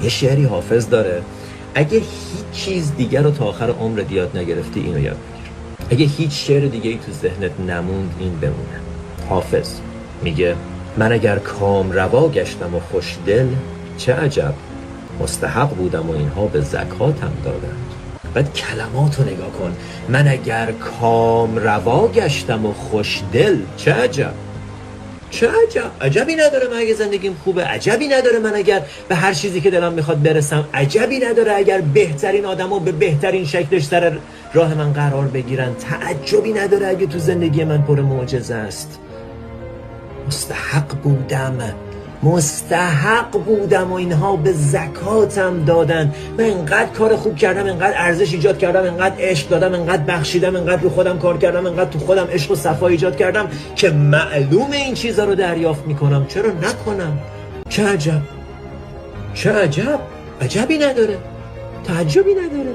یه شعری حافظ داره: اگه هیچ چیز دیگر رو تا آخر عمرت یاد نگرفتی اینو یاد بگیر. اگه هیچ شعر دیگه ای تو ذهنت نموند این بمونه. حافظ میگه: من اگر کام روا گشتم و خوش دل، چه عجب مستحق بودم و اینها به زکاتم دادند. بعد کلماتو نگاه کن: من اگر کام روا گشتم و خوش دل، چه عجب. چه عجب، عجبی نداره من اگه زندگیم خوبه، عجبی نداره من اگر به هر چیزی که دلم میخواد برسم، عجبی نداره اگر بهترین آدما به بهترین شکلش سر راه من قرار بگیرن، تعجبی نداره اگه تو زندگی من پر معجزه است. مستحق بودم و اینها به زکاتم دادن. من اینقدر کار خوب کردم، اینقدر ارزش ایجاد کردم، اینقدر عشق دادم، اینقدر بخشیدم، اینقدر رو خودم کار کردم، اینقدر تو خودم عشق و صفا ایجاد کردم که معلومه این چیزا رو دریافت میکنم. چرا نکنم؟ چه عجب، چه عجب، عجبی نداره، تعجبی نداره.